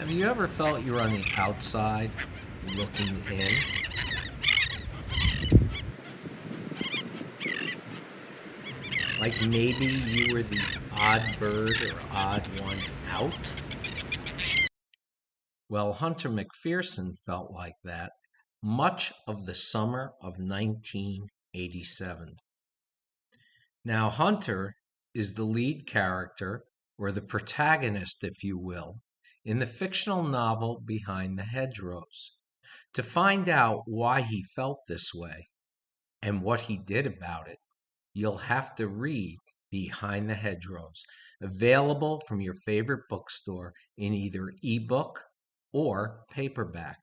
Have you ever felt you were on the outside looking in? Like maybe you were the odd bird or odd one out? Well, Hunter McPherson felt like that much of the summer of 1987. Now, Hunter is the lead character, or the protagonist, if you will, in the fictional novel Behind the Hedgerows. To find out why he felt this way and what he did about it, you'll have to read Behind the Hedgerows, available from your favorite bookstore in either ebook or paperback.